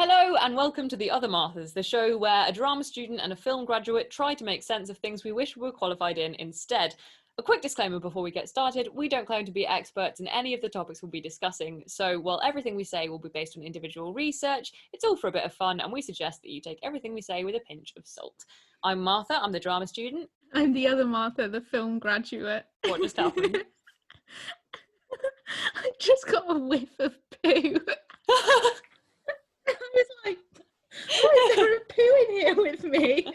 Hello and welcome to The Other Marthas, the show where a drama student and a film graduate try to make sense of things we wish we were qualified in instead. A quick disclaimer before we get started, we don't claim to be experts in any of the topics we'll be discussing, so while everything we say will be based on individual research, it's all for a bit of fun and we suggest that you take everything we say with a pinch of salt. I'm Martha, I'm the drama student. I'm the other Martha, the film graduate. What just happened? I just got a whiff of poo. I was like, why is there a poo in here with me?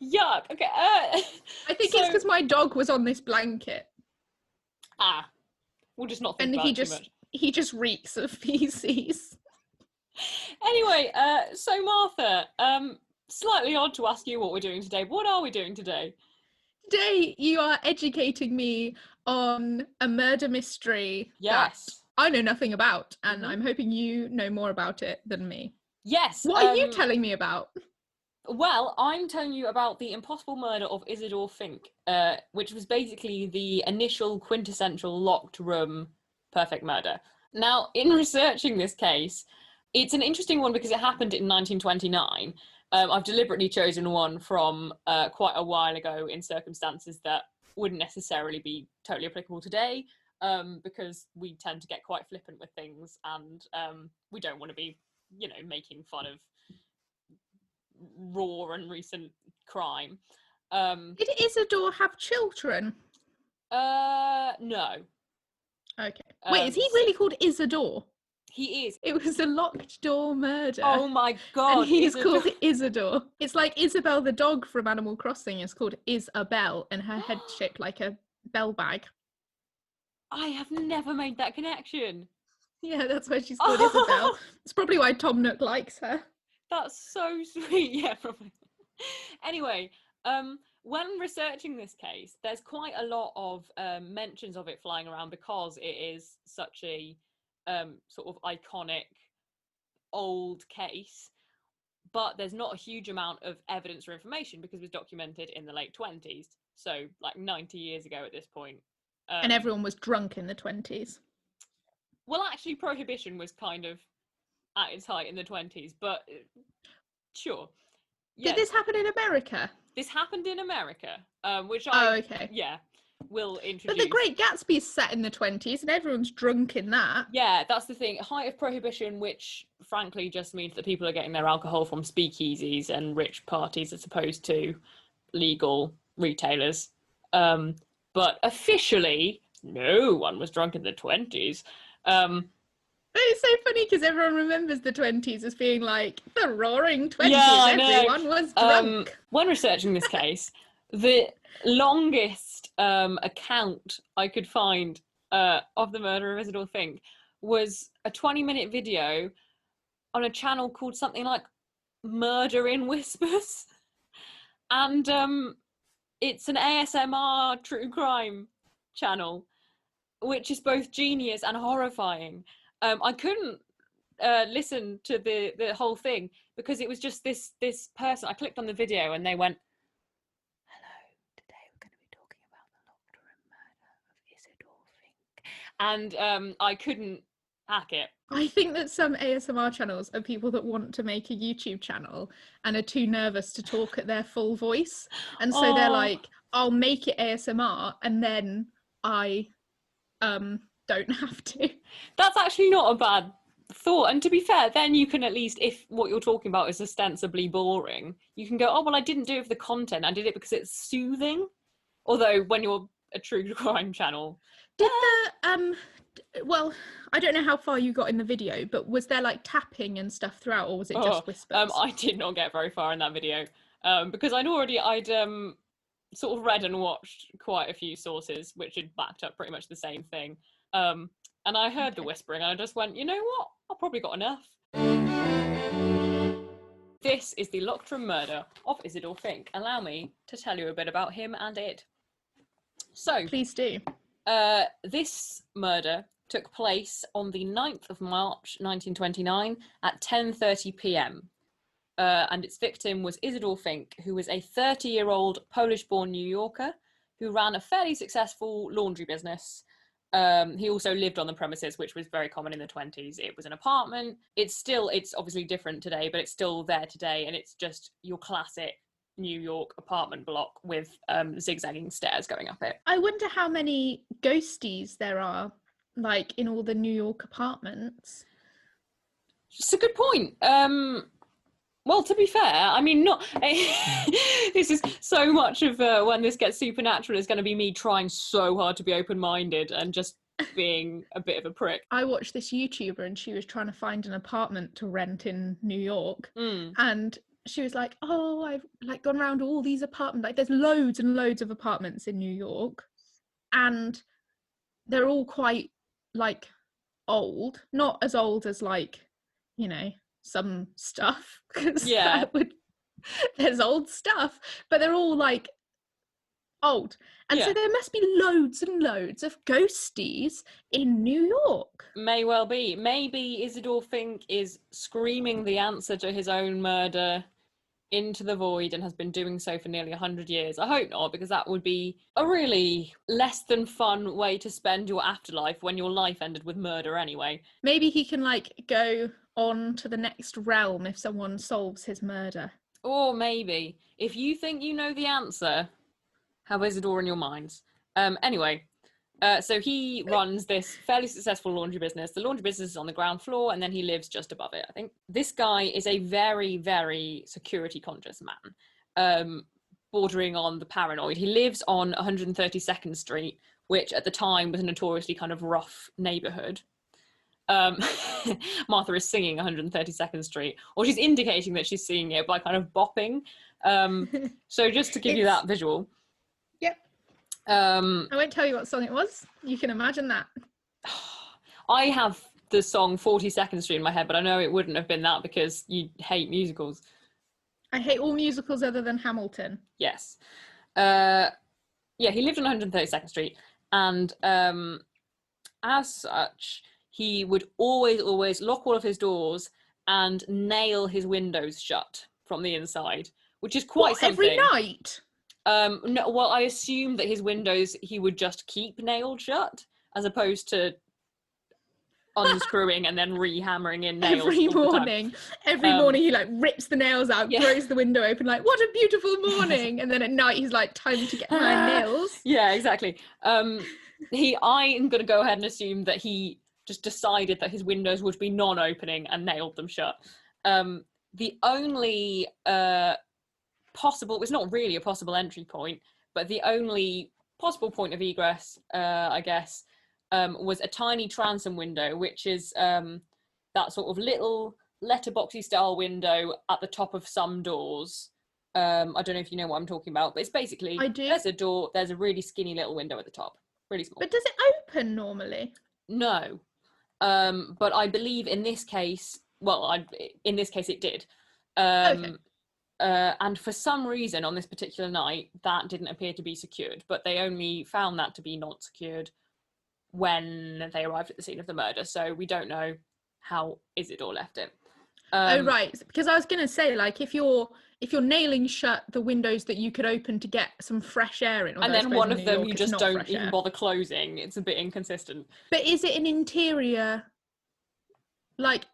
Yuck. Okay. I think it's because my dog was on this blanket. We'll just not think and about it too much. he just reeks of feces. Anyway, so Martha, slightly odd to ask you what we're doing today. What are we doing today? Today you are educating me on a murder mystery that I know nothing about, and I'm hoping you know more about it than me. Yes. What are you telling me about? Well, I'm telling you about the impossible murder of Isidor Fink, which was basically the initial quintessential locked room perfect murder. Now, in researching this case, it's an interesting one because it happened in 1929. I've deliberately chosen one from quite a while ago in circumstances that wouldn't necessarily be totally applicable today, because we tend to get quite flippant with things, and we don't want to be, making fun of raw and recent crime. Did Isidore have children? No. Okay. Wait, is he really called Isidore? He is. It was a locked door murder. Oh my god. And he's called Isidore. It's like Isabel the dog from Animal Crossing is called Isabel, and her head's shaped like a bell bag. I have never made that connection. Yeah, that's why she's called Isabel. It's probably why Tom Nook likes her. That's so sweet. Yeah, probably. Anyway, when researching this case, there's quite a lot of mentions of it flying around because it is such a sort of iconic old case, but there's not a huge amount of evidence or information because it was documented in the late 20s, so like 90 years ago at this point. And everyone was drunk in the 20s. Well, actually, Prohibition was kind of at its height in the 20s, but sure. Yeah. Did this happen in America? This happened in America, which okay. Yeah, will introduce. But The Great Gatsby is set in the 20s and everyone's drunk in that. Yeah, that's the thing. Height of Prohibition, which frankly just means that people are getting their alcohol from speakeasies and rich parties as opposed to legal retailers. But officially, no one was drunk in the 20s. It's so funny because everyone remembers the 20s as being like the roaring 20s. Yeah, everyone was drunk. When researching this case, the longest account I could find of the murder of Isidor Fink was a 20-minute video on a channel called something like Murder in Whispers. And it's an ASMR true crime channel, which is both genius and horrifying. I couldn't listen to the whole thing because it was just this person. I clicked on the video and they went, "Hello, today we're going to be talking about the Lochter murder of Isidor Fink," and I couldn't hack it. I think that some ASMR channels are people that want to make a YouTube channel and are too nervous to talk at their full voice, and so they're like, "I'll make it ASMR and then I don't have to." That's actually not a bad thought, and to be fair, then you can at least, if what you're talking about is ostensibly boring, you can go, oh well, I didn't do it for the content, I did it because it's soothing. Although when you're a true crime channel, did the well, I don't know how far you got in the video, but was there like tapping and stuff throughout, or was it just whispers? I did not get very far in that video because I'd sort of read and watched quite a few sources which had backed up pretty much the same thing. And I heard the whispering and I just went, you know what? I've probably got enough. This is the Lochter murder of Isidor Fink. Allow me to tell you a bit about him and it. So, please do. This murder took place on the 9th of March 1929 at 10:30 p.m. And its victim was Isidor Fink, who was a 30-year-old Polish-born New Yorker who ran a fairly successful laundry business He also lived on the premises, which was very common in the 20s. It was an apartment. It's obviously different today, but it's still there today. And it's just your classic New York apartment block with zigzagging stairs going up it. I wonder how many ghosties there are, like, in all the New York apartments. It's a good point. Well, to be fair, I mean, not this is so much of when this gets supernatural is going to be me trying so hard to be open-minded and just being a bit of a prick. I watched this YouTuber and she was trying to find an apartment to rent in New York, and she was like, "Oh, I've like gone around all these apartments. Like, there's loads and loads of apartments in New York, and they're all quite like old, not as old as like, you know, some stuff, because there's old stuff, but they're all like old, and so there must be loads and loads of ghosties in New York." May well be. Maybe Isidor Fink is screaming the answer to his own murder into the void and has been doing so for nearly 100 years. I hope not, because that would be a really less than fun way to spend your afterlife when your life ended with murder anyway. Maybe he can like go on to the next realm if someone solves his murder. Or maybe, if you think you know the answer, have Isidore in your minds. Anyway, so he runs this fairly successful laundry business. The laundry business is on the ground floor, and then he lives just above it, I think. This guy is a very, very security conscious man, bordering on the paranoid. He lives on 132nd Street, which at the time was a notoriously kind of rough neighborhood. Martha is singing 132nd Street, or she's indicating that she's singing it by kind of bopping. So just to give you that visual. Yep. I won't tell you what song it was. You can imagine that. I have the song 42nd Street in my head, but I know it wouldn't have been that because you hate musicals. I hate all musicals other than Hamilton. Yes. Yeah, he lived on 132nd Street, and as such, he would always lock all of his doors and nail his windows shut from the inside, which is quite something. Every night? No, well, I assume that his windows he would just keep nailed shut, as opposed to unscrewing and then re-hammering in nails every morning. Every morning he like rips the nails out, throws the window open, like, what a beautiful morning, and then at night he's like, time to get my nails. Yeah, exactly. I am going to go ahead and assume that he just decided that his windows would be non-opening and nailed them shut. The only possible, it's not really a possible entry point, but the only possible point of egress, I guess, was a tiny transom window, which is that sort of little letterboxy style window at the top of some doors. I don't know if you know what I'm talking about, but it's basically, I do. There's a door, there's a really skinny little window at the top, really small. But does it open normally? No. But I believe in this case, in this case it did. Okay. And for some reason on this particular night, that didn't appear to be secured, but they only found that to be not secured when they arrived at the scene of the murder. So we don't know how Isidore left it. Oh, right. Because I was going to say, like, if you're nailing shut the windows that you could open to get some fresh air in, and then one of them you just don't even bother closing, it's a bit inconsistent. But is it an interior, like,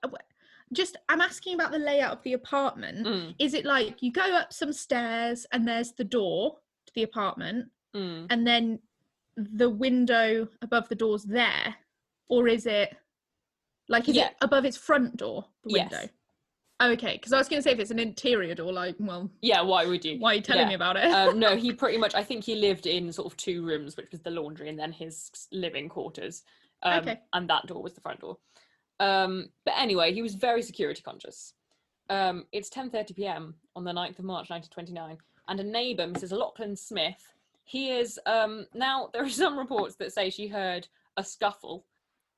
I'm asking about the layout of the apartment. Is it like you go up some stairs and there's the door to the apartment, and then the window above the door's there? Or is it like, is it above its front door, the window? Yes. Oh, okay, because I was going to say if it's an interior door, like, well... Yeah, why would you? Why are you telling me about it? No, he pretty much, I think he lived in sort of two rooms, which was the laundry and then his living quarters. Okay. And that door was the front door. But anyway, he was very security conscious. It's 10:30 p.m. on the 9th of March 1929, and a neighbour, Mrs. Lachlan Smith, hears... now, there are some reports that say she heard a scuffle.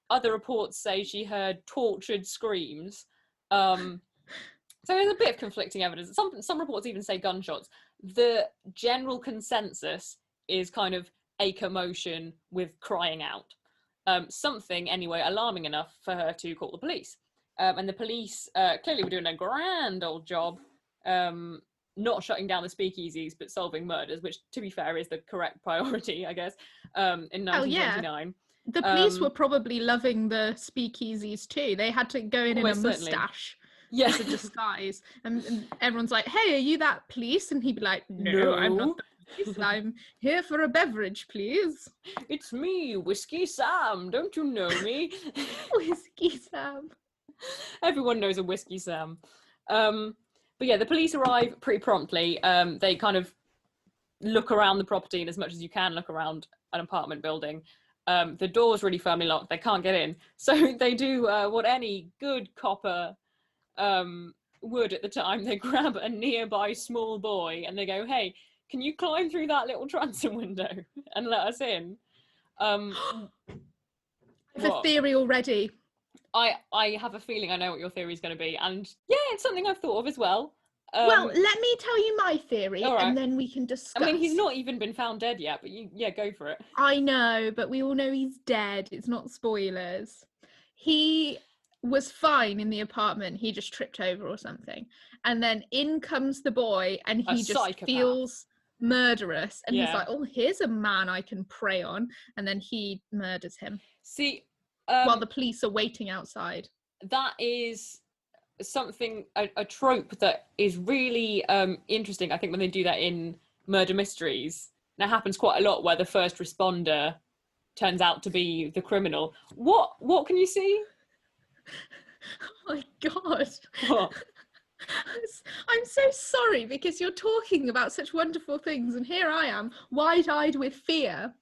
Other reports say she heard tortured screams. So there's a bit of conflicting evidence. Some reports even say gunshots. The general consensus is kind of a commotion with crying out. Something, anyway, alarming enough for her to call the police. And the police clearly were doing a grand old job, not shutting down the speakeasies, but solving murders, which, to be fair, is the correct priority, I guess, in 1929. The police were probably loving the speakeasies too. They had to go in a certainly. moustache Yeah. as a disguise. And everyone's like, hey, are you that police? And he'd be like, no, I'm not the police. I'm here for a beverage, please. It's me, Whiskey Sam. Don't you know me? Whiskey Sam. Everyone knows a Whiskey Sam. But yeah, the police arrive pretty promptly. They kind of look around the property, and as much as you can look around an apartment building. The door's really firmly locked. They can't get in. So they do what any good copper would at the time. They grab a nearby small boy and they go, hey, can you climb through that little transom window and let us in? I have a theory already. I have a feeling I know what your theory is going to be. And yeah, it's something I've thought of as well. Well, let me tell you my theory, right. and then we can discuss. I mean, he's not even been found dead yet, but go for it. I know, but we all know he's dead. It's not spoilers. He was fine in the apartment. He just tripped over or something. And then in comes the boy, and he just psychopath. Feels murderous. And he's like, oh, here's a man I can prey on. And then he murders him. See, while the police are waiting outside. That is something, a trope that is really interesting, I think, when they do that in murder mysteries. And it happens quite a lot where the first responder turns out to be the criminal. What can you see? Oh my God. What? I'm so sorry, because you're talking about such wonderful things, and here I am, wide-eyed with fear.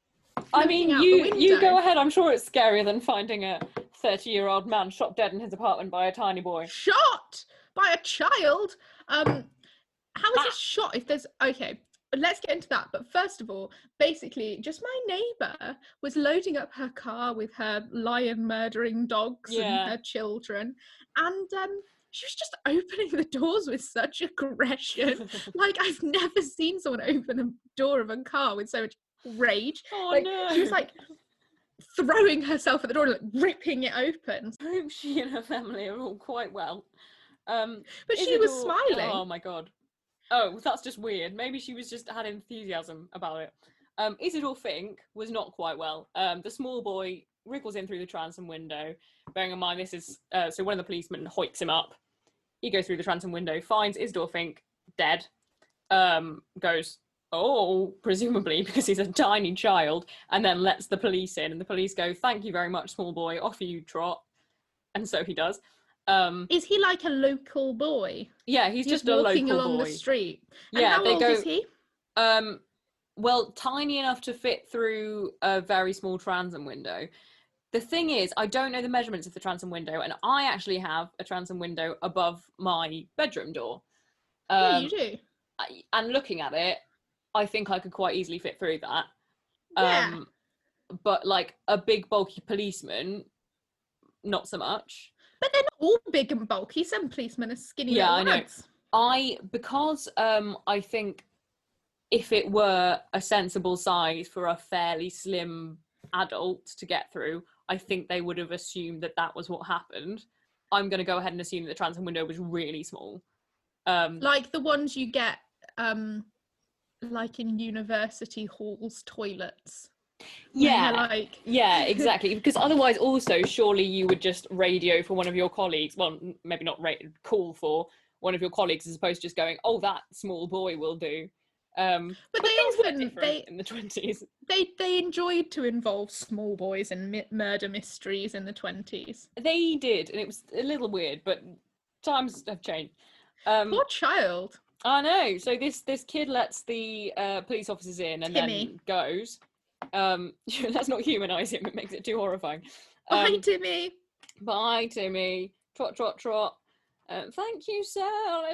I mean, you go ahead. I'm sure it's scarier than finding a 30-year-old man shot dead in his apartment by a tiny boy. Shot by a child? How is he shot if there's... Okay, let's get into that. But first of all, basically, just my neighbour was loading up her car with her lion-murdering dogs and her children. And she was just opening the doors with such aggression. Like, I've never seen someone open a door of a car with so much rage. No. She was like throwing herself at the door and like ripping it open. I hope she and her family are all quite well. But she was smiling. Oh my God. Oh, that's just weird. Maybe she was just had enthusiasm about it. Isidor Fink was not quite well. The small boy wriggles in through the transom window. Bearing in mind this is so one of the policemen hoiks him up. He goes through the transom window, finds Isidor Fink dead. Goes, oh, presumably because he's a tiny child, and then lets the police in, and the police go, thank you very much, small boy, off you trot. And so he does. Is he like a local boy? Yeah, he's just a local boy. Walking along the street. And yeah, how old is he? Well, tiny enough to fit through a very small transom window. The thing is, I don't know the measurements of the transom window, and I actually have a transom window above my bedroom door. Yeah, you do. And looking at it, I think I could quite easily fit through that. Yeah. But like a big bulky policeman, not so much. But they're not all big and bulky. Some policemen are skinny little lads. Because I think if it were a sensible size for a fairly slim adult to get through, I think they would have assumed that that was what happened. I'm going to go ahead and assume that the transom window was really small. Like the ones you get like in university halls toilets. Yeah, exactly. Because otherwise also surely you would just radio for one of your colleagues, well, maybe not call for one of your colleagues as opposed to just going, oh, that small boy will do. But they often in the 20s they enjoyed to involve small boys in murder mysteries in the 20s. They did, and it was a little weird, but times have changed. Poor child. I know. So this kid lets the police officers in and then goes. Let's not humanize him, it makes it too horrifying. Bye, Timmy. Bye, Timmy. Trot, trot, trot. Thank you, sir.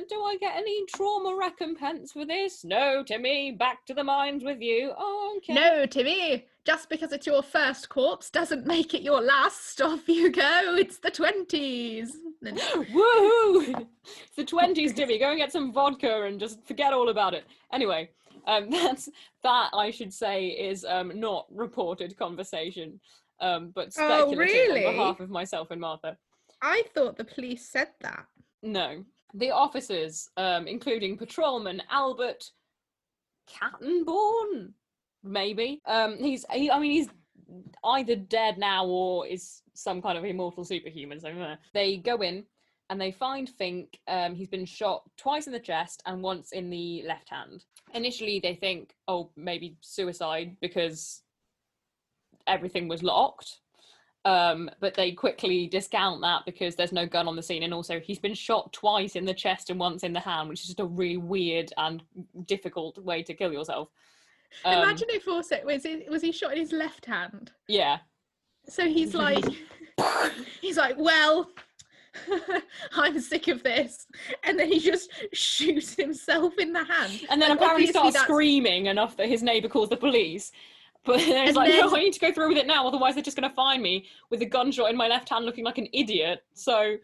Do I get any trauma recompense for this? No, Timmy. Back to the mines with you. Oh, okay. No, Timmy. Just because it's your first corpse doesn't make it your last. Off you go. It's the 20s. Woohoo! It's the 20s, Timmy. Go and get some vodka and just forget all about it. Anyway, that I should say is not reported conversation, but speculative on behalf of myself and Martha. I thought the police said that. No. The officers, including patrolman Albert Cattenborn, maybe. He's either dead now or is some kind of immortal superhuman. So they go in and they find Fink. He's been shot twice in the chest and once in the left hand. Initially, they think, oh, maybe suicide because everything was locked. But they quickly discount that because there's no gun on the scene, and also he's been shot twice in the chest and once in the hand, which is just a really weird and difficult way to kill yourself. Imagine if also was he shot in his left hand? Yeah. So he's like, well, I'm sick of this, and then he just shoots himself in the hand, and then apparently starts screaming enough that his neighbour calls the police. But it's like, no, I need to go through with it now, otherwise they're just going to find me with a gunshot in my left hand looking like an idiot. So...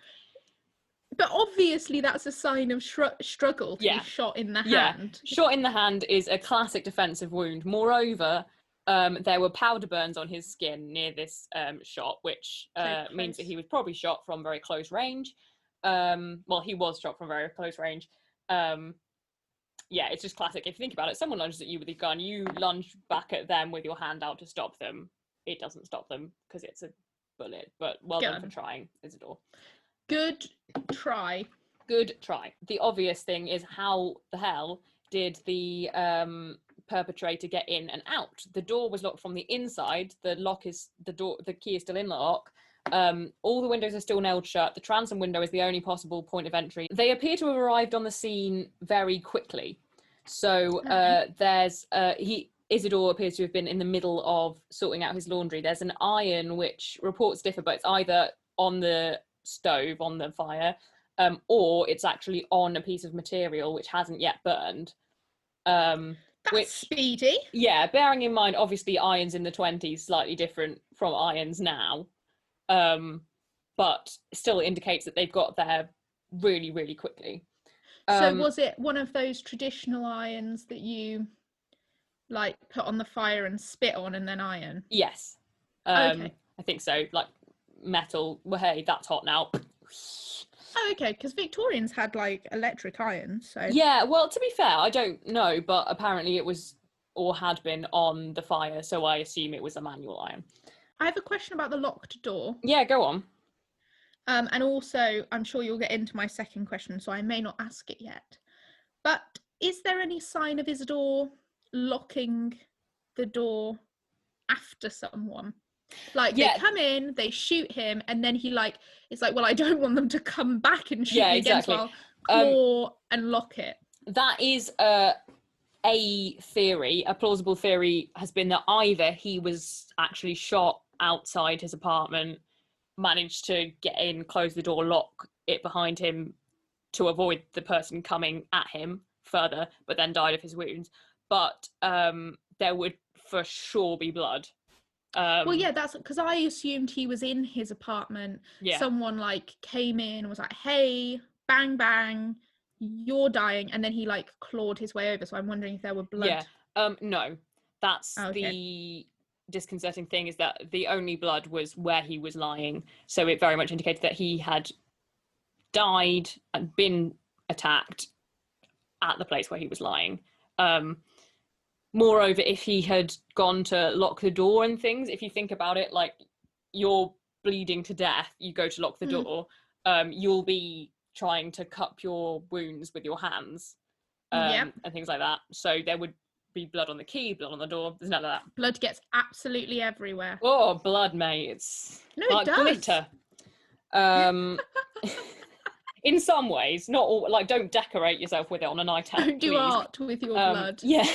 But obviously that's a sign of struggle to be shot in the hand. Shot in the hand is a classic defensive wound. Moreover, there were powder burns on his skin near this shot, which means that he was probably shot from very close range. Well, he was shot from very close range. Yeah, it's just classic. If you think about it, someone lunges at you with a gun, you lunge back at them with your hand out to stop them. It doesn't stop them because it's a bullet. But well done for trying, Isidore. Good try. Good try. The obvious thing is, how the hell did the perpetrator get in and out? The door was locked from the inside. The key is still in the lock. All the windows are still nailed shut. The transom window is the only possible point of entry. They appear to have arrived on the scene very quickly. So Isidore appears to have been in the middle of sorting out his laundry. There's an iron, which reports differ, but it's either on the stove, on the fire, or it's actually on a piece of material which hasn't yet burned. That's speedy. Yeah, bearing in mind, obviously, irons in the 20s, slightly different from irons now. But still indicates that they've got there really, really quickly. So was it one of those traditional irons that you like put on the fire and spit on and then iron? Yes. Okay. I think so. Like metal. Well, hey, that's hot now. Oh, okay, because Victorians had like electric irons, so... Yeah, well, to be fair, I don't know, but apparently it was, or had been, on the fire, so I assume it was a manual iron. I have a question about the locked door. Yeah, go on. And also, I'm sure you'll get into my second question, so I may not ask it yet. But is there any sign of Isidore locking the door after someone? Like, they come in, they shoot him, and then he, like, it's like, well, I don't want them to come back and shoot me again, so I'll claw and lock it. That is a theory. A plausible theory has been that either he was actually shot outside his apartment, managed to get in, close the door, lock it behind him to avoid the person coming at him further, but then died of his wounds. But there would for sure be blood. Well, yeah, that's because I assumed he was in his apartment. Yeah. Someone like came in and was like, hey, bang, bang, you're dying. And then he like clawed his way over. So I'm wondering if there were blood. Yeah. No, that's the disconcerting thing, is that the only blood was where he was lying. So it very much indicated that he had died and been attacked at the place where he was lying. Moreover, if he had gone to lock the door and things, if you think about it, like, you're bleeding to death, you go to lock the door, you'll be trying to cup your wounds with your hands, and things like that. So there would be blood on the key, blood on the door. There's none of that. Blood gets absolutely everywhere. Oh, blood, mate. It's like glitter. In some ways, not all. Like, don't decorate yourself with it on a night out. Don't do art with your blood. Yeah,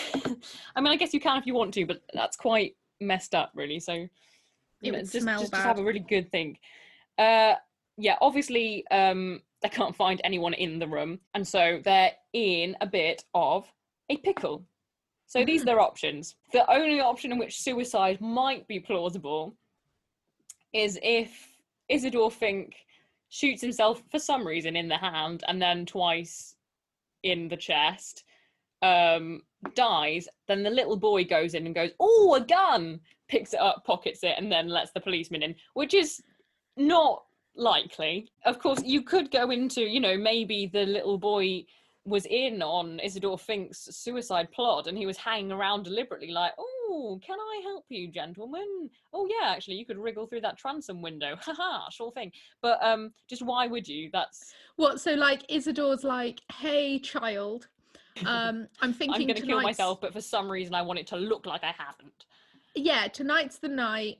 I mean, I guess you can if you want to, but that's quite messed up, really. So, it would smell bad. Just have a really good think. Yeah, obviously, they can't find anyone in the room, and so they're in a bit of a pickle. So these are their options. The only option in which suicide might be plausible is if Isidor Fink shoots himself for some reason in the hand and then twice in the chest, dies, then the little boy goes in and goes, oh, a gun, picks it up, pockets it, and then lets the policeman in, which is not likely. Of course, you could go into, maybe the little boy was in on Isidor Fink's suicide plot, and he was hanging around deliberately like, oh, can I help you, gentlemen? Oh yeah, actually you could wriggle through that transom window. Haha, sure thing. But just why would you? That's what, so like Isidore's like, hey child, I'm thinking I'm gonna kill myself, but for some reason I want it to look like I haven't. Yeah, tonight's the night.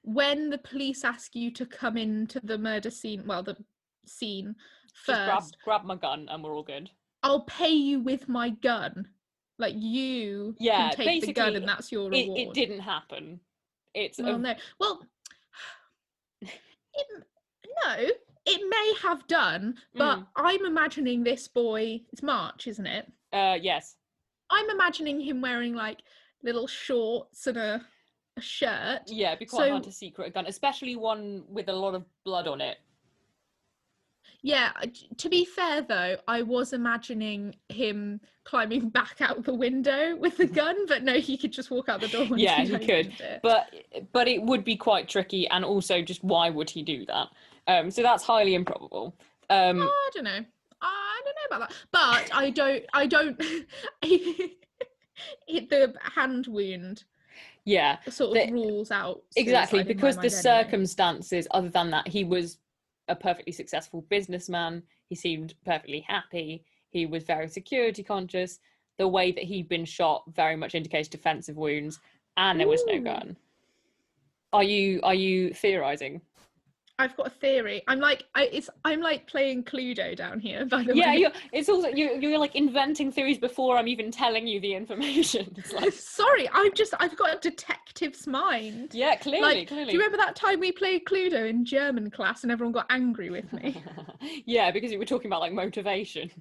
When the police ask you to come into the murder scene, well, the scene Just first, grab my gun and we're all good. I'll pay you with my gun. Like, you can take the gun and that's your reward. It didn't happen. It's no. Well, no, it may have done, but I'm imagining this boy. It's March, isn't it? Yes. I'm imagining him wearing like little shorts and a shirt. Yeah, it'd be quite hard to secret a gun, especially one with a lot of blood on it. Yeah, to be fair though, I was imagining him climbing back out the window with the gun, but no, he could just walk out the door. Yeah, he could. But it would be quite tricky, and also just why would he do that? So that's highly improbable. I don't know. I don't know about that, but I don't. The hand wound. Yeah, sort of rules out exactly, because the circumstances, other than that, he was a perfectly successful businessman. He seemed perfectly happy. He was very security conscious. The way that he'd been shot very much indicates defensive wounds, and there was no gun. Are you theorizing? I've got a theory. I'm like playing Cluedo down here, by the way. Yeah, you're like inventing theories before I'm even telling you the information. It's like, sorry, I've got a detective's mind. Yeah, clearly. Do you remember that time we played Cluedo in German class and everyone got angry with me? Yeah, because you were talking about like motivation.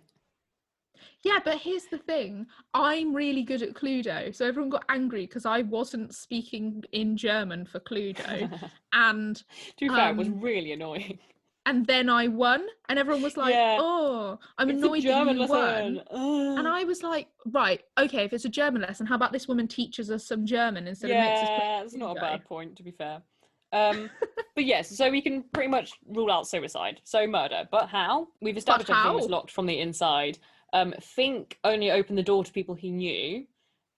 Yeah, but here's the thing. I'm really good at Cluedo, so everyone got angry because I wasn't speaking in German for Cluedo. And to be fair, it was really annoying. And then I won, and everyone was like, "Oh, I'm annoyed that you won." And I was like, "Right, okay, if it's a German lesson, how about this woman teaches us some German instead of makes us play?" Yeah, it's not a bad point, to be fair. But yes, so we can pretty much rule out suicide, so murder. But how? We've established everything was locked from the inside. Fink only opened the door to people he knew.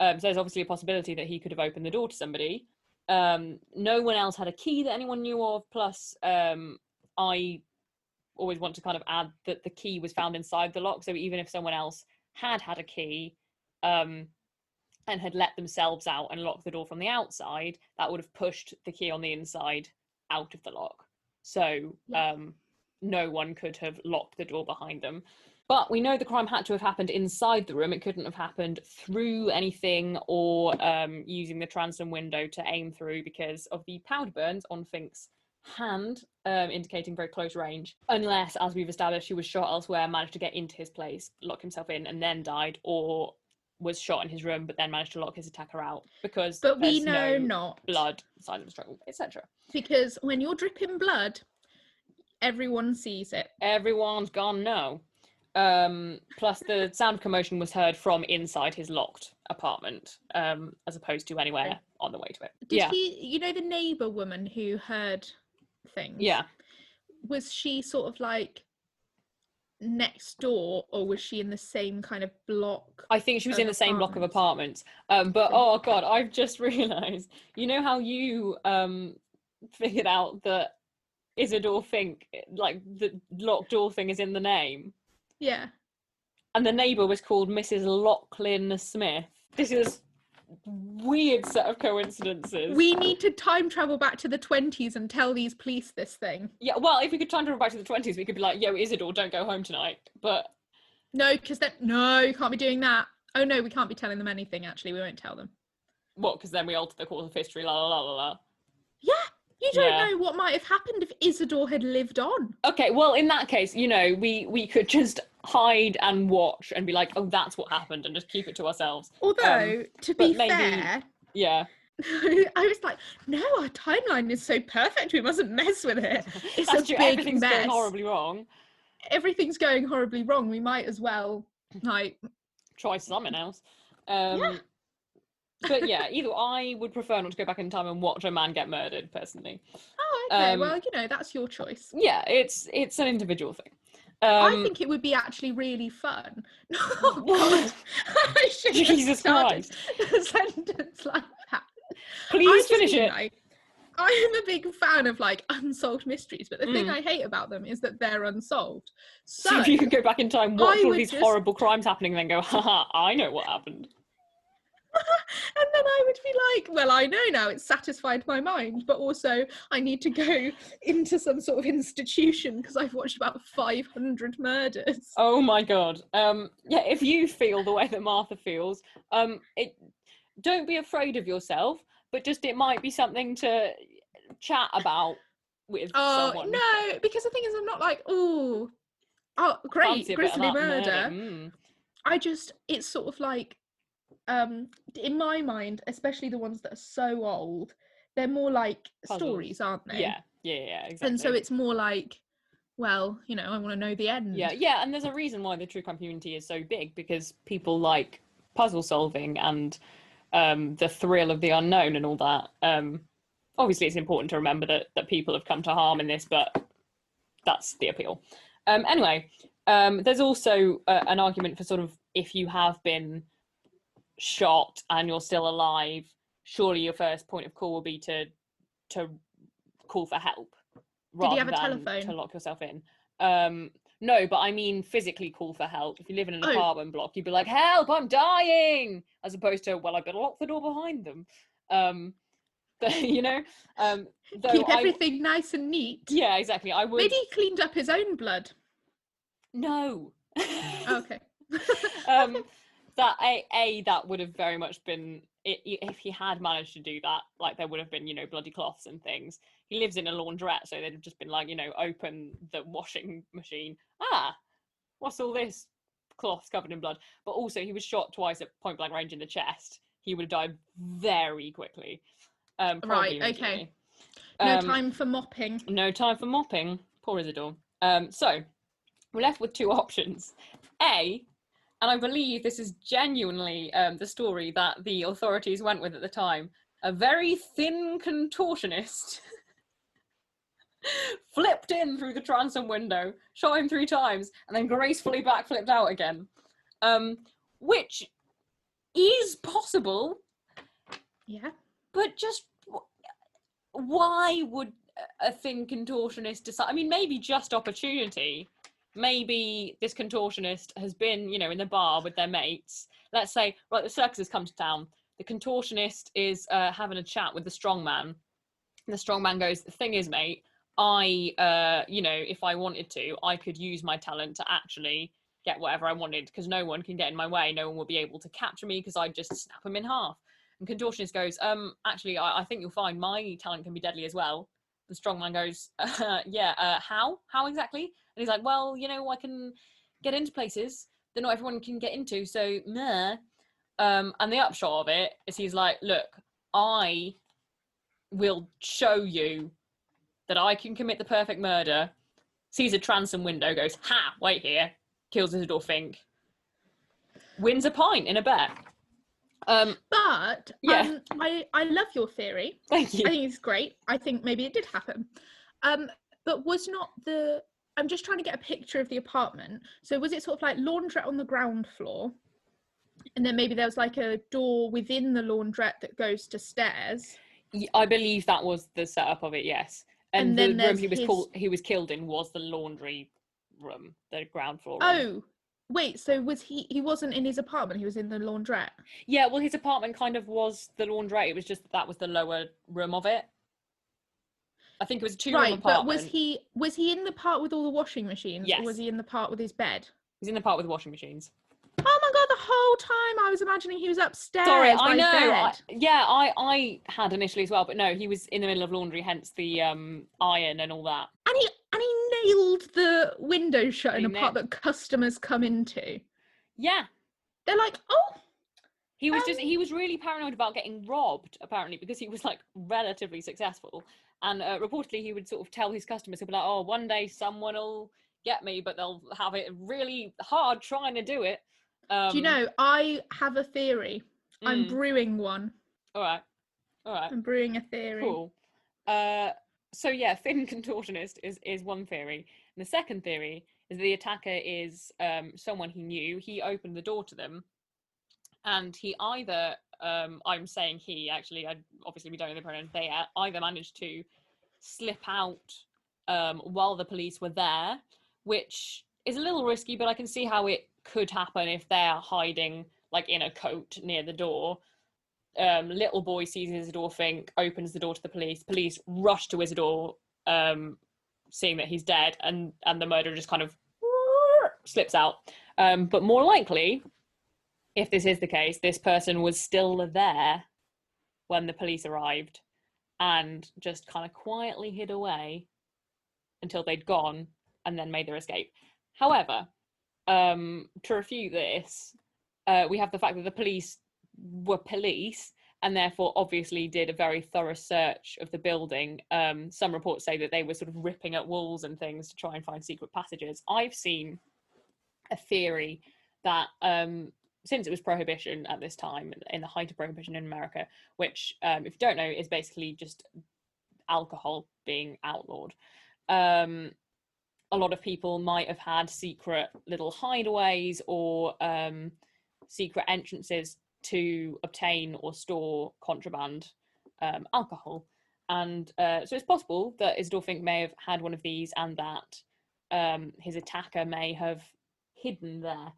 So there's obviously a possibility that he could have opened the door to somebody. No one else had a key that anyone knew of. Plus, I always want to kind of add that the key was found inside the lock. So even if someone else had a key and had let themselves out and locked the door from the outside, that would have pushed the key on the inside out of the lock. So no one could have locked the door behind them. But we know the crime had to have happened inside the room. It couldn't have happened through anything or using the transom window to aim through because of the powder burns on Fink's hand, indicating very close range. Unless, as we've established, he was shot elsewhere, managed to get into his place, lock himself in, and then died, or was shot in his room but then managed to lock his attacker out because but we know no not blood, signs of a struggle, etc. Because when you're dripping blood, everyone sees it. Everyone's gonna know. Plus the sound of commotion was heard from inside his locked apartment, as opposed to anywhere on the way to it. Did he, you know, the neighbour woman who heard things? Yeah. Was she sort of like next door, or was she in the same kind of block? I think she was in the same block of apartments. But oh god, I've just realised, you know how you figured out that Isidor Fink, like the locked door thing is in the name? Yeah. And the neighbour was called Mrs. Lachlan Smith. This is weird set of coincidences. We need to time travel back to the 20s and tell these police this thing. Yeah, well, if we could time travel back to the 20s, we could be like, yo, Isidore, don't go home tonight. But no, because then you can't be doing that. Oh no, we can't be telling them anything, actually. We won't tell them. What, because then we alter the course of history, la la la la la. Yeah. You don't know what might have happened if Isidore had lived on. Okay, well, in that case, you know, we could just hide and watch and be like, oh, that's what happened, and just keep it to ourselves. Although, to be fair... Yeah. I was like, no, our timeline is so perfect, we mustn't mess with it. It's a big Everything's mess. Going horribly wrong. Everything's going horribly wrong. We might as well, like... try something else. But yeah, either I would prefer not to go back in time and watch a man get murdered, personally. Oh, okay. Well, you know, that's your choice. Yeah, it's an individual thing. I think it would be actually really fun. Oh God, I shouldn't have Jesus started Christ. a sentence like that. Please I just finish mean, it. like, I am a big fan of like unsolved mysteries, but the thing Mm. I hate about them is that they're unsolved. So if you could go back in time, watch I all would these just- horrible crimes happening, and then go, haha, I know what happened. And then I would be like, well, I know now, it's satisfied my mind, but also I need to go into some sort of institution because I've watched about 500 murders. Oh my God. Yeah, if you feel the way that Martha feels, don't be afraid of yourself, but just it might be something to chat about with someone. No, because the thing is, I'm not like, oh, great, Fancy a bit of grisly that murder. Mm. It's sort of like, in my mind, especially the ones that are so old, they're more like Puzzles. stories, aren't they? Yeah, exactly. And so it's more like, well, you know, I want to know the end. Yeah, and there's a reason why the true crime community is so big, because people like puzzle solving and the thrill of the unknown and all that. Obviously, it's important to remember that people have come to harm in this, but that's the appeal. Anyway, there's also an argument for sort of, if you have been shot and you're still alive, surely your first point of call will be to call for help rather Did he have a than telephone? to lock yourself in. No, but I mean physically call for help. If you live in an apartment block, you'd be like, help, I'm dying, as opposed to, well, I better lock the door behind them. You know, keep everything nice and neat. Yeah, exactly. I would. Maybe he cleaned up his own blood. No. Okay. That would have very much been, if he had managed to do that, like, there would have been, you know, bloody cloths and things. He lives in a laundrette, so they'd have just been like, you know, open the washing machine. What's all this? Cloths covered in blood. But also, he was shot twice at point blank range in the chest. He would have died very quickly. Right, okay. No time for mopping. No time for mopping. Poor Isidore. So, we're left with two options. A, and I believe this is genuinely the story that the authorities went with at the time, a very thin contortionist flipped in through the transom window, shot him 3 times, and then gracefully backflipped out again. Which is possible. Yeah. But just, why would a thin contortionist decide? I mean, maybe just opportunity. Maybe this contortionist has been, you know, in the bar with their mates. Let's say, right, the circus has come to town. The contortionist is having a chat with the strongman. And the strongman goes, the thing is, mate, I, you know, if I wanted to, I could use my talent to actually get whatever I wanted, because no one can get in my way. No one will be able to capture me because I'd just snap them in half. And contortionist goes, actually, I think you'll find my talent can be deadly as well. The strongman goes, yeah, how? How exactly? And he's like, well, you know, I can get into places that not everyone can get into, so meh. And the upshot of it is he's like, look, I will show you that I can commit the perfect murder. Sees a transom window, goes, ha, wait here, kills Isidor Fink, wins a pint in a bet. But yeah. I love your theory. Thank you. I think it's great. I think maybe it did happen. But was not the, I'm just trying to get a picture of the apartment. So was it sort of like laundrette on the ground floor? And then maybe there was like a door within the laundrette that goes to stairs? I believe that was the setup of it, yes. And the room he was killed in was the laundry room, the ground floor room. Oh, wait, so was he wasn't in his apartment, he was in the laundrette? Yeah, well, his apartment kind of was the laundrette. It was just that was the lower room of it. I think it was a 2-room apartment. But was he in the part with all the washing machines? Yes. Or was he in the part with his bed? He's in the part with the washing machines. Oh my god, the whole time I was imagining he was upstairs. Sorry, by I know. his bed. I had initially as well, but no, he was in the middle of laundry, hence the iron and all that. And he nailed the window shut in a part that customers come into. Yeah. They're like, oh. He was really paranoid about getting robbed, apparently, because he was like relatively successful. And reportedly he would sort of tell his customers, he'll be like, oh, one day someone will get me, but they'll have it really hard trying to do it. Do you know, I have a theory. I'm brewing one. All right. I'm brewing a theory. Cool. So yeah, thin contortionist is one theory. And the second theory is the attacker is someone he knew. He opened the door to them, and he either, I'm saying he, actually, obviously we don't know the pronoun, they either managed to slip out while the police were there, which is a little risky, but I can see how it could happen if they're hiding like in a coat near the door. Little boy sees Isidor Fink, opens the door to the police. Police rush to Isidore, seeing that he's dead, and the murderer just kind of slips out. But more likely, if this is the case, this person was still there when the police arrived and just kind of quietly hid away until they'd gone and then made their escape. However, to refute this, we have the fact that the police were police and therefore obviously did a very thorough search of the building. Some reports say that they were sort of ripping at walls and things to try and find secret passages. I've seen a theory that since it was prohibition at this time, in the height of prohibition in America, which if you don't know is basically just alcohol being outlawed, a lot of people might have had secret little hideaways or secret entrances to obtain or store contraband alcohol. And so it's possible that Isidor Fink may have had one of these and that his attacker may have hidden there.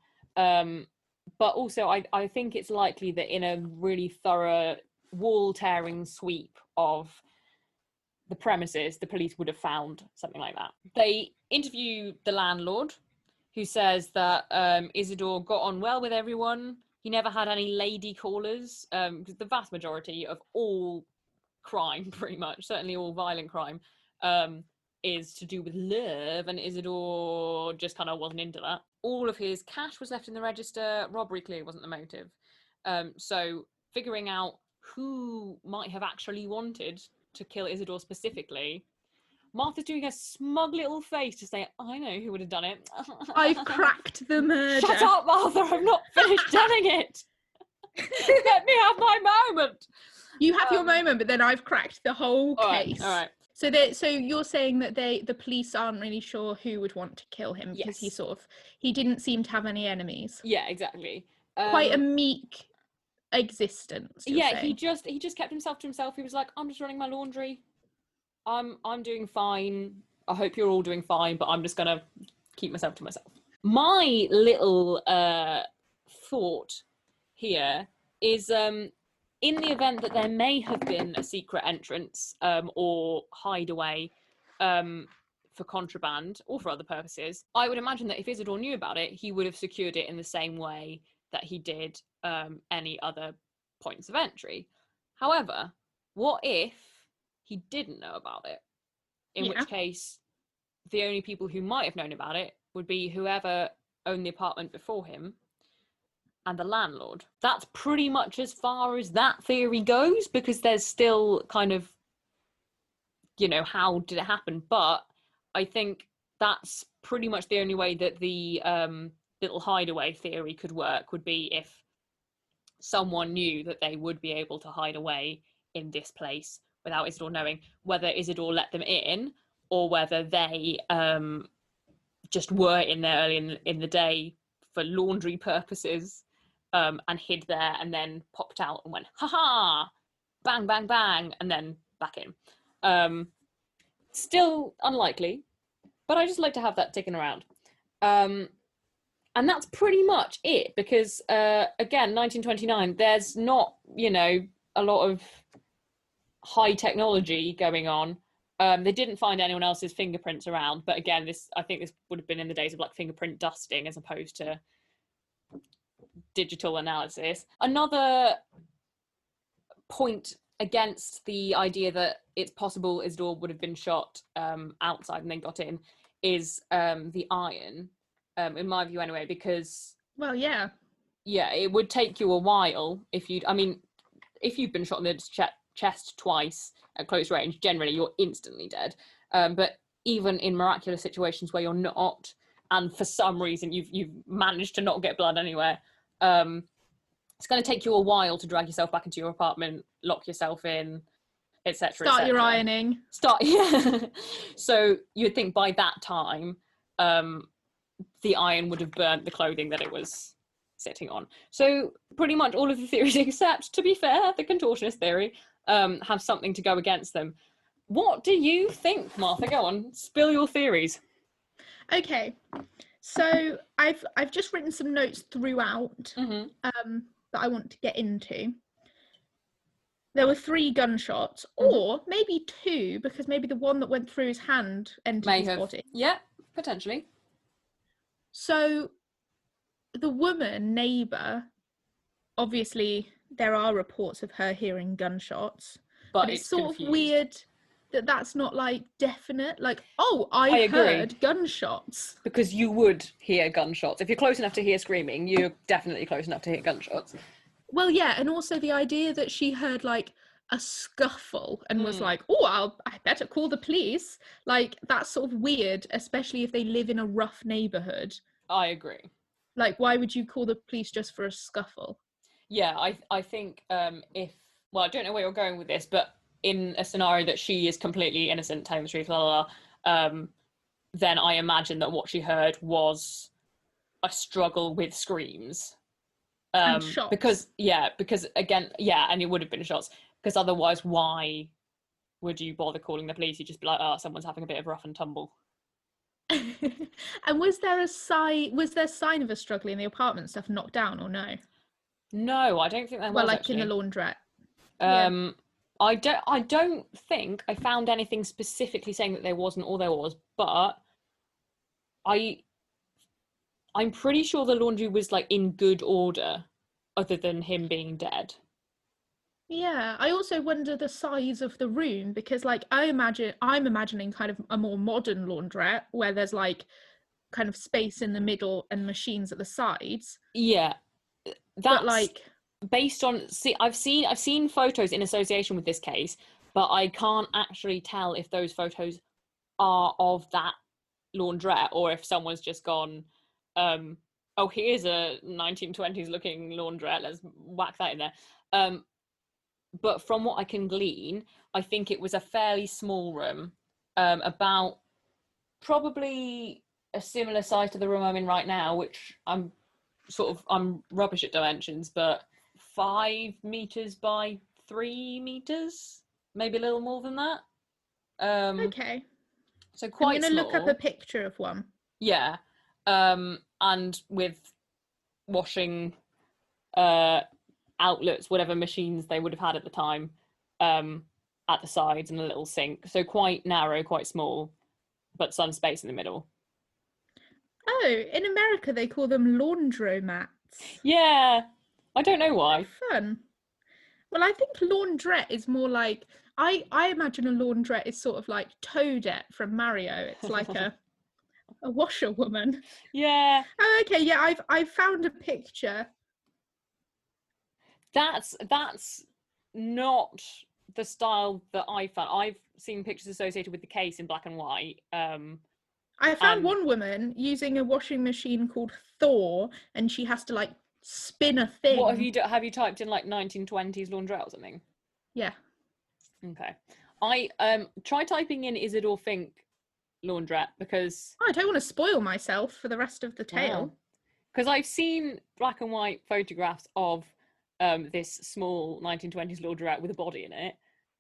But also I think it's likely that in a really thorough wall-tearing sweep of the premises, the police would have found something like that. They interview the landlord, who says that Isidore got on well with everyone. He never had any lady callers, because the vast majority of all crime, pretty much, certainly all violent crime, is to do with love, and Isidore just kind of wasn't into that. All of his cash was left in the register. Robbery clearly wasn't the motive. So figuring out who might have actually wanted to kill Isidore specifically, Martha's doing a smug little face to say, I know who would have done it. I've cracked the murder. Shut up, Martha, I'm not finished telling it. Let me have my moment. You have your moment, but then I've cracked the whole case. All right. So you're saying that the police aren't really sure who would want to kill him because Yes. he didn't seem to have any enemies. Yeah, exactly. Quite a meek existence. Yeah, saying. he just kept himself to himself. He was like, I'm just running my laundry. I'm doing fine. I hope you're all doing fine, but I'm just gonna keep myself to myself. My little thought here is in the event that there may have been a secret entrance or hideaway for contraband or for other purposes, I would imagine that if Isidore knew about it, he would have secured it in the same way that he did any other points of entry. However, what if he didn't know about it? In which case, the only people who might have known about it would be whoever owned the apartment before him and the landlord. That's pretty much as far as that theory goes, because there's still kind of, how did it happen? But I think that's pretty much the only way that the little hideaway theory could work, would be if someone knew that they would be able to hide away in this place without Isidore knowing, whether Isidore let them in or whether they just were in there early in the day for laundry purposes and hid there and then popped out and went, ha-ha, bang, bang, bang, and then back in. Still unlikely, but I just like to have that ticking around. And that's pretty much it, because, again, 1929, there's not, a lot of high technology going on. They didn't find anyone else's fingerprints around, but again, I think this would have been in the days of like fingerprint dusting as opposed to digital analysis. Another point against the idea that it's possible Isidore would have been shot outside and then got in is the iron, in my view anyway, because it would take you a while if you've been shot in the chest twice at close range, generally you're instantly dead, but even in miraculous situations where you're not, and for some reason you've managed to not get blood anywhere, it's going to take you a while to drag yourself back into your apartment, lock yourself in, etc. Start your ironing. So you'd think by that time the iron would have burnt the clothing that it was sitting on. So pretty much all of the theories, except, to be fair, the contortionist theory, have something to go against them. What do you think, Martha? Go on, spill your theories. Okay, so I've just written some notes throughout that I want to get into. There were 3 gunshots, or maybe 2, because maybe the one that went through his hand entered his body. Yeah, potentially. So the woman, neighbour, obviously there are reports of her hearing gunshots, but it's sort of weird that that's not like definite, like, oh, I heard gunshots. Because you would hear gunshots. If you're close enough to hear screaming, you're definitely close enough to hear gunshots. Well, yeah, and also the idea that she heard like a scuffle and was like, oh, I better call the police. Like, that's sort of weird, especially if they live in a rough neighbourhood. I agree. Like, why would you call the police just for a scuffle? Yeah, I think if, well, I don't know where you're going with this, but in a scenario that she is completely innocent, telling the truth, then I imagine that what she heard was a struggle with screams. And shots. Because again, and it would have been shots, because otherwise why would you bother calling the police? You'd just be like, oh, someone's having a bit of rough and tumble. And was there sign of a struggle in the apartment, stuff knocked down, or no? No, I don't think there was. Well, like actually. in the laundrette. I don't think I found anything specifically saying that there wasn't or there was, but I'm pretty sure the laundry was like in good order, other than him being dead. Yeah, I also wonder the size of the room, because like I'm imagining kind of a more modern laundrette where there's like kind of space in the middle and machines at the sides. Yeah, but like based on I've seen photos in association with this case, but I can't actually tell if those photos are of that laundrette or if someone's just gone, oh, here's a 1920s looking laundrette, let's whack that in there. But from what I can glean, I think it was a fairly small room, about probably a similar size to the room I'm in right now, which I'm rubbish at dimensions, but 5 meters by 3 meters, maybe a little more than that. Okay. So quite I'm gonna small. look up a picture of one. Yeah. And with washing outlets, whatever machines they would have had at the time, at the sides and a little sink. So quite narrow, quite small, but some space in the middle. Oh, in America they call them laundromats. Yeah, I don't know why. Fun. Well, I think laundrette is more like, I imagine a laundrette is sort of like Toadette from Mario. It's like a washerwoman. Yeah. Oh, okay. Yeah, I've found a picture. That's not the style that I found. I've seen pictures associated with the case in black and white. I found one woman using a washing machine called Thor, and she has to like spin a thing. What have you typed in like 1920s laundrette or something? Yeah. Okay. I try typing in Isidor Fink laundrette, because I don't want to spoil myself for the rest of the tale. Because I've seen black and white photographs of this small 1920s laundrette with a body in it.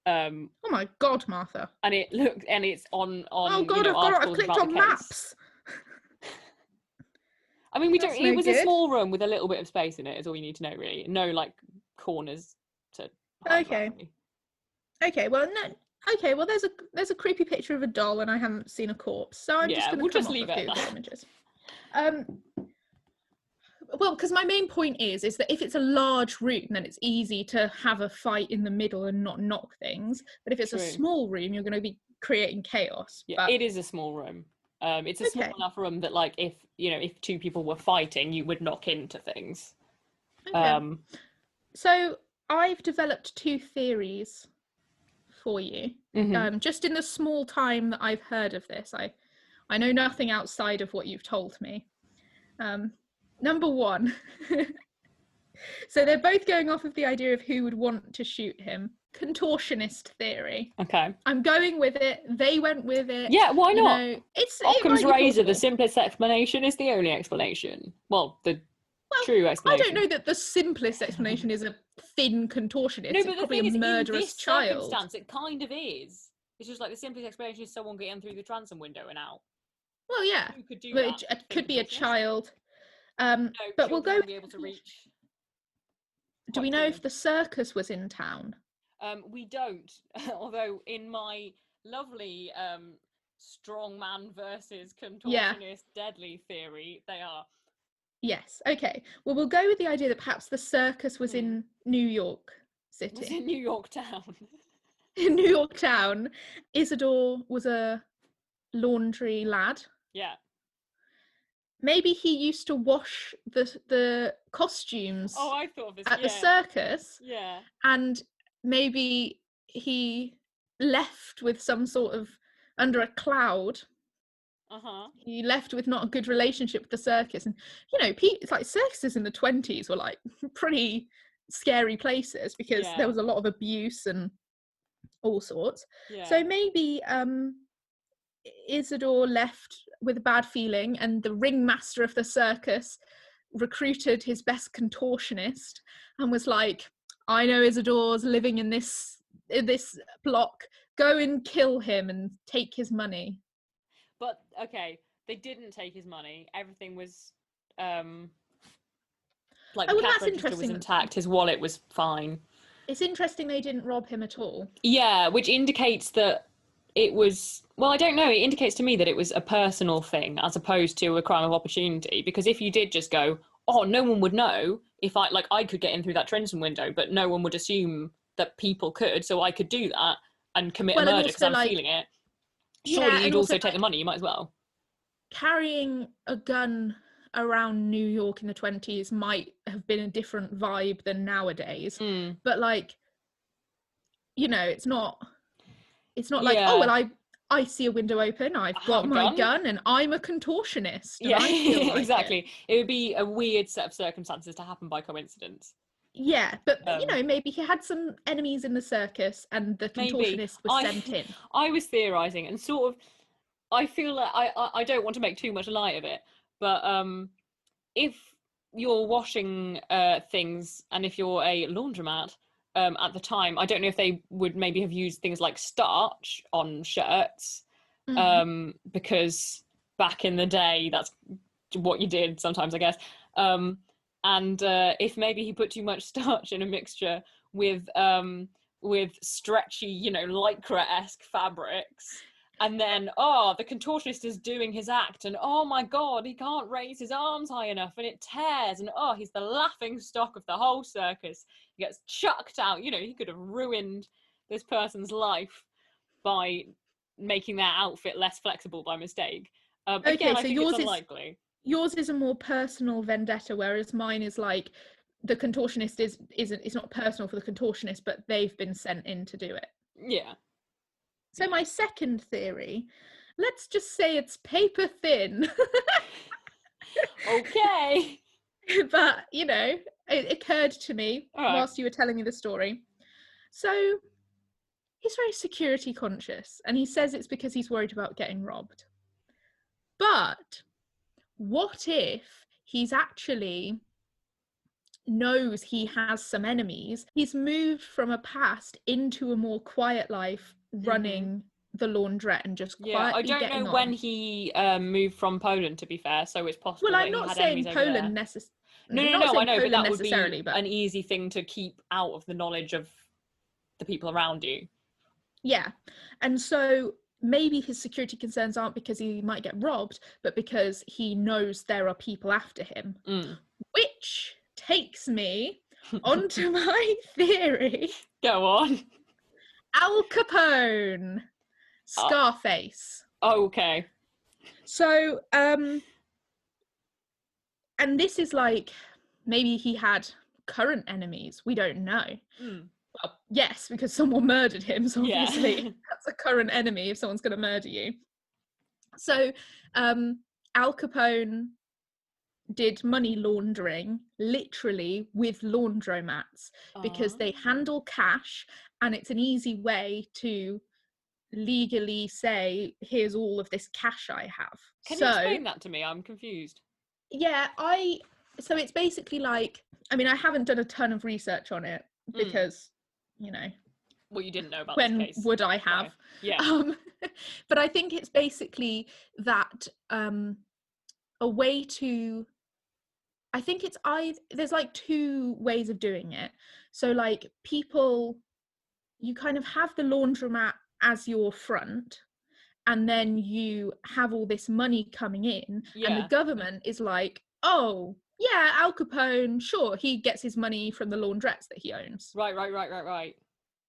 Oh my god, Martha! And it's on. Oh god, I've clicked on maps. I mean, it was a small room with a little bit of space in it. Is all you need to know, really. No like corners to. Okay. Okay. Well, no. Okay. Well, there's a creepy picture of a doll, and I haven't seen a corpse, so I'm just going to come off of Google Images. Well, because my main point is that if it's a large room, then it's easy to have a fight in the middle and not knock things. But if it's a small room, you're going to be creating chaos. Yeah, it is a small room. It's a small enough room that, like, if 2 people were fighting, you would knock into things. Okay. So I've developed 2 theories for you. Just in the small time that I've heard of this, I know nothing outside of what you've told me. Number 1. So they're both going off of the idea of who would want to shoot him. Contortionist Theory. Okay. I'm going with it. They went with it. Yeah, why You not? know, it Occam's might be razor, the plausible. simplest explanation is the only explanation. Well, the Well, true I explanation. don't know that the simplest explanation is a thin contortionist. No, It's but the probably a thing is, in murderous this child. circumstance, it kind of is. It's just like the simplest explanation is someone getting through the transom window and out. Well, yeah, Who could do but that? it could be a Contortionist? child. No, But we'll children go. will be able to reach. Do we know if the circus was in town? We don't. Although in my lovely strongman versus contortionist deadly theory, they are. Yes. Okay. Well, we'll go with the idea that perhaps the circus was in New York City. Was in New York town. In New York town, Isidore was a laundry lad. Yeah. Maybe he used to wash the costumes I thought of this at the circus. Yeah. And maybe he left with some sort of under a cloud. He left with not a good relationship with the circus. And, you know, it's like circuses in the 20s were like pretty scary places because there was a lot of abuse and all sorts. Yeah. So maybe Isidore left with a bad feeling, and the ringmaster of the circus recruited his best contortionist and was like, I know Isidore's living in this block. Go and kill him and take his money. But okay, they didn't take his money. Everything was like the cash register was intact. His wallet was fine. It's interesting they didn't rob him at all. Yeah, which indicates that it was, well, I don't know, it indicates to me that it was a personal thing as opposed to a crime of opportunity, because if you did just go, oh, no one would know if I could get in through that transom window, but no one would assume that people could, so I could do that and commit a murder because I'm feeling it. Surely you'd also take the money, you might as well. Carrying a gun around New York in the 20s might have been a different vibe than nowadays. But like, you know, it's not like, oh, well, I see a window open, I've got my gun and I'm a contortionist. And I feel like exactly. It would be a weird set of circumstances to happen by coincidence. Yeah, but you know, maybe he had some enemies in the circus and the contortionist was sent in. I was theorising and sort of, I feel like I don't want to make too much light of it, but if you're washing things and if you're a laundromat at the time, I don't know if they would maybe have used things like starch on shirts because back in the day that's what you did sometimes, I guess. And if maybe he put too much starch in a mixture with stretchy, you know, lycra-esque fabrics, and then, the contortionist is doing his act, and oh my God, he can't raise his arms high enough, and it tears, and he's the laughing stock of the whole circus. He gets chucked out. You know, he could have ruined this person's life by making their outfit less flexible by mistake. Again, I think it's unlikely. Yours is a more personal vendetta, whereas mine is like the contortionist it's not personal for the contortionist, but they've been sent in to do it. Yeah. So my second theory, let's just say it's paper thin. Okay. But, you know, it occurred to me whilst you were telling me the story. So he's very security conscious, and he says it's because he's worried about getting robbed. But what if he's actually knows he has some enemies? He's moved from a past into a more quiet life, running the laundrette and just quietly getting on. I don't know when he moved from Poland, to be fair, so it's possible that he had enemies over there. Well, I'm not saying Poland necessarily. No, I know, but that would be an easy thing to keep out of the knowledge of the people around you. Yeah, and so maybe his security concerns aren't because he might get robbed, but because he knows there are people after him. Which takes me onto my theory. Go on. Al Capone. Scarface. Okay. So, and this is like, maybe he had current enemies. We don't know. Well, yes, because someone murdered him, so obviously that's a current enemy if someone's going to murder you. So Al Capone did money laundering literally with laundromats because they handle cash and it's an easy way to legally say, here's all of this cash I have. Can you explain that to me? I'm confused. Yeah, so it's basically like, I mean, I haven't done a ton of research on it because, you know, well, you didn't know about when this case. would I have? Right. Yeah. But I think it's basically that a way to, I think there's like two ways of doing it. So like people, you kind of have the laundromat as your front, and then you have all this money coming in, and the government is like, oh yeah, Al Capone, sure, he gets his money from the laundrettes that he owns. Right.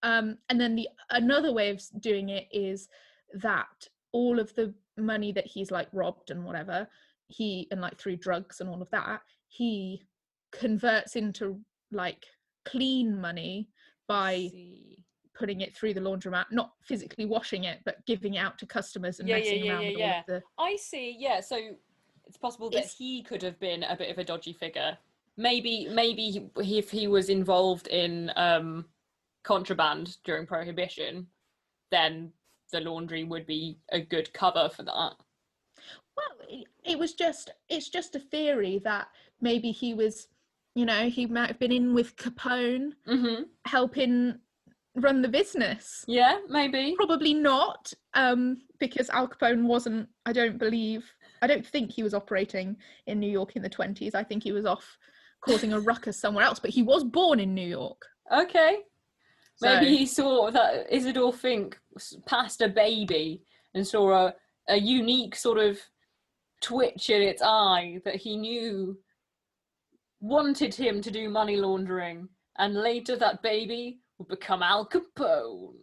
And then another way of doing it is that all of the money that he's like robbed and whatever, and like through drugs and all of that, he converts into like clean money by putting it through the laundromat, not physically washing it, but giving it out to customers and messing around with all of the... I see. Yeah, so it's possible that he could have been a bit of a dodgy figure. Maybe if he was involved in contraband during Prohibition, then the laundry would be a good cover for that. Well, it's just a theory that maybe he was, you know, he might have been in with Capone, helping run the business. Yeah, maybe. Probably not, because Al Capone wasn't, I don't think he was operating in New York in the 20s. I think he was off causing a ruckus somewhere else, but he was born in New York. Okay. Maybe he saw that Isidor Fink passed a baby and saw a unique sort of twitch in its eye that he knew wanted him to do money laundering, and later that baby would become Al Capone.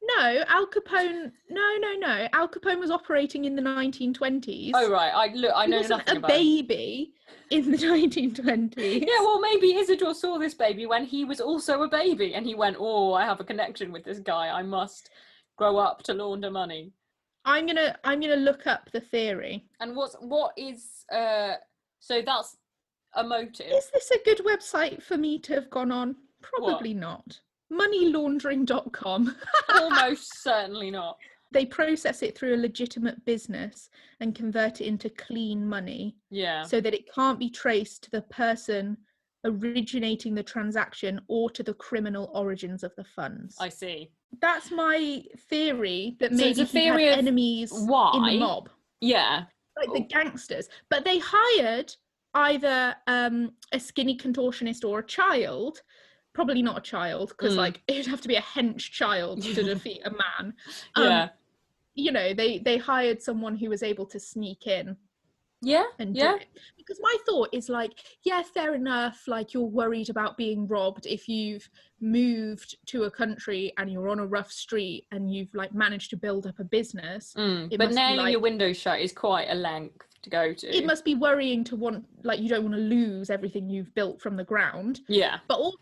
No, Al Capone. No. Al Capone was operating in the 1920s. Oh right, I know nothing about. He wasn't a baby in the 1920s. Yeah, well, maybe Isidore saw this baby when he was also a baby, and he went, "Oh, I have a connection with this guy. I must grow up to launder money." I'm gonna look up the theory. And what is so that's a motive. Is this a good website for me to have gone on? Probably not. Moneylaundering.com. Almost certainly not. They process it through a legitimate business and convert it into clean money. Yeah. So that it can't be traced to the person originating the transaction or to the criminal origins of the funds. I see. That's my theory, that maybe so he had enemies in the mob. Yeah. Like the gangsters. But they hired either a skinny contortionist or a child. Probably not a child, because like it would have to be a hench child to defeat a man. Yeah. You know, they hired someone who was able to sneak in. Yeah. And do it. Because my thought is like, yeah, fair enough. Like, you're worried about being robbed if you've moved to a country and you're on a rough street and you've like managed to build up a business. But nailing your window shut is quite a length to go to. It must be worrying to want, like, you don't want to lose everything you've built from the ground. Yeah. But also,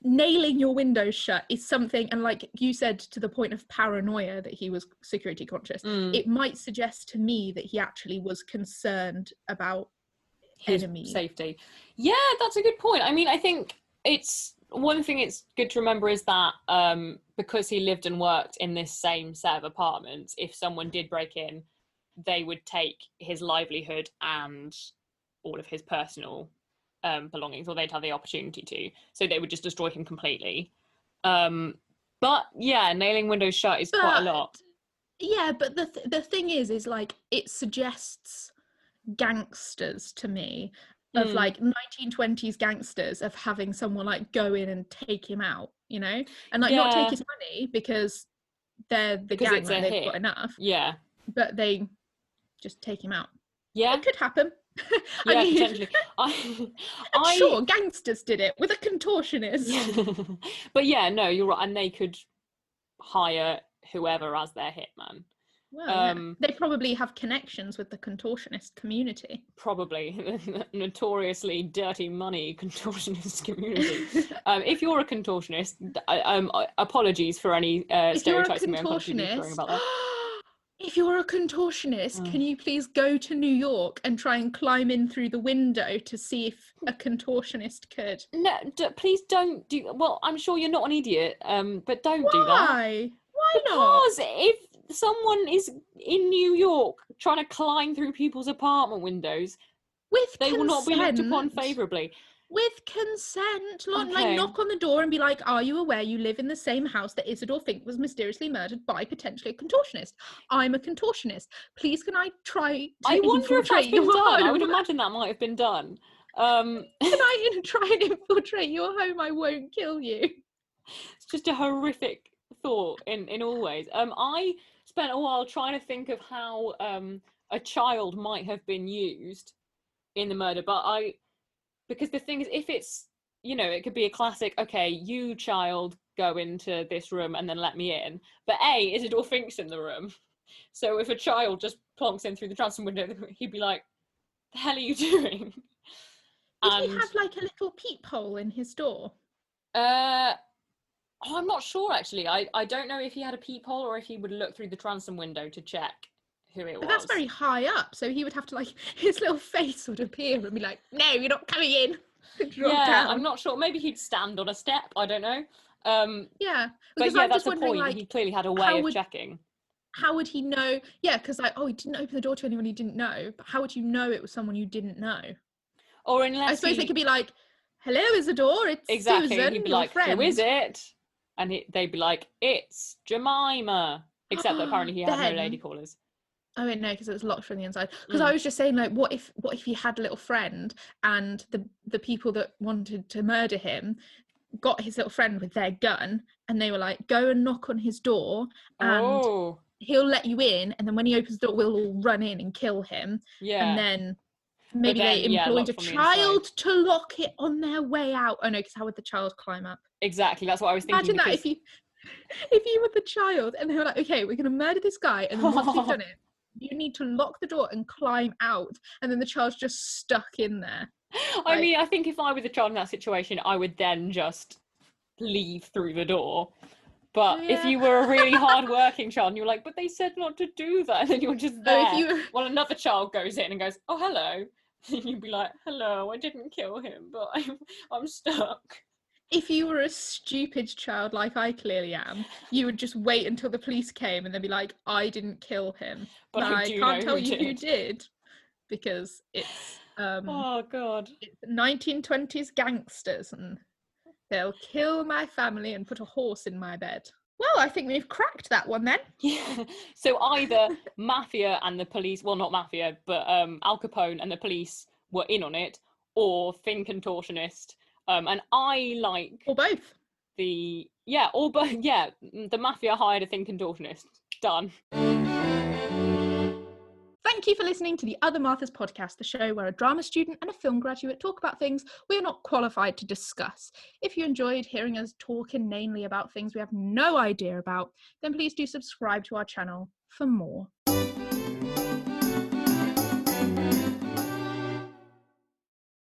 nailing your windows shut is something, and like you said, to the point of paranoia that he was security conscious, it might suggest to me that he actually was concerned about his enemies. Safety. Yeah, that's a good point. I mean, I think it's one thing it's good to remember is that because he lived and worked in this same set of apartments, if someone did break in, they would take his livelihood and all of his personal belongings, or they'd have the opportunity to, so they would just destroy him completely. But yeah, nailing windows shut is quite a lot. Yeah, but the thing is like, it suggests gangsters to me, of like 1920s gangsters, of having someone like go in and take him out, you know, and like not take his money because they're the gang, like, they've got enough. Yeah, but they just take him out. Yeah, it could happen. Yeah, potentially. I'm sure gangsters did it with a contortionist. But yeah, no, you're right, and they could hire whoever as their hitman. Well, they probably have connections with the contortionist community. Probably. Notoriously dirty money contortionist community. If you're a contortionist, apologies for any stereotypes. If you're a contortionist, about that. if you're a contortionist, can you please go to New York and try and climb in through the window to see if a contortionist could? No, please don't do. Well, I'm sure you're not an idiot, but don't do that. Why? Why not? Because if someone is in New York trying to climb through people's apartment windows, they will not be looked upon favourably. With consent, like Okay. knock on the door and be like, "Are you aware you live in the same house that Isidor Fink was mysteriously murdered by potentially a contortionist? I'm a contortionist. Please, can I try to I wonder if that's infiltrate been your done. I home? would imagine that might have been done. Can I try and infiltrate your home? I won't kill you." It's just a horrific thought in all ways. I spent a while trying to think of how a child might have been used in the murder, but because the thing is, if it's, you know, it could be a classic, okay, you child go into this room and then let me in, but Isidore Fink's in the room, so if a child just plonks in through the transom window, he'd be like, the hell are you doing? Did he have like a little peephole in his door? I'm not sure actually. I don't know if he had a peephole or if he would look through the transom window to check who it was. But that's very high up, so he would have to, like, his little face would appear and be like, "No, you're not coming in." Yeah, down. I'm not sure. Maybe he'd stand on a step. I don't know. Yeah, but yeah, that's the point. Like, he clearly had a way of checking. How would he know? Yeah, because like, he didn't open the door to anyone he didn't know. But how would you know it was someone you didn't know? Or unless I suppose they could be like, "Hello, Isidore, it's Susan, he'd be your like, friend. Who is it? And they'd be like, it's Jemima. Except that apparently he had no lady callers. Oh wait, no, because it was Lochter on the inside. Because I was just saying, like, what if he had a little friend and the people that wanted to murder him got his little friend with their gun and they were like, go and knock on his door and he'll let you in, and then when he opens the door we'll all run in and kill him. Yeah. And then maybe they employed a child to lock it on their way out. Oh no, because how would the child climb up? Exactly, that's what I was thinking. Imagine that if you were the child and they were like, okay, we're going to murder this guy, and then once we've done it, you need to lock the door and climb out, and then the child's just stuck in there. I mean, I think if I were the child in that situation, I would then just leave through the door. But if you were a really hard-working child and you were like, but they said not to do that, and then you're just there, well, another child goes in and goes, oh, hello. And you'd be like, hello, I didn't kill him, but I'm stuck. If you were a stupid child like I clearly am, you would just wait until the police came and then be like, I didn't kill him. But I can't tell you who did, because it's oh god, it's 1920s gangsters and they'll kill my family and put a horse in my bed. Well, I think we've cracked that one then. Yeah. So either Mafia and the police, well, not Mafia, but Al Capone and the police were in on it, or Fink Contortionist. And I like... Or both. The Mafia hired a Fink Contortionist. Done. Thank you for listening to the Other Marthas podcast, the show where a drama student and a film graduate talk about things we are not qualified to discuss. If you enjoyed hearing us talk inanely about things we have no idea about, then please do subscribe to our channel for more.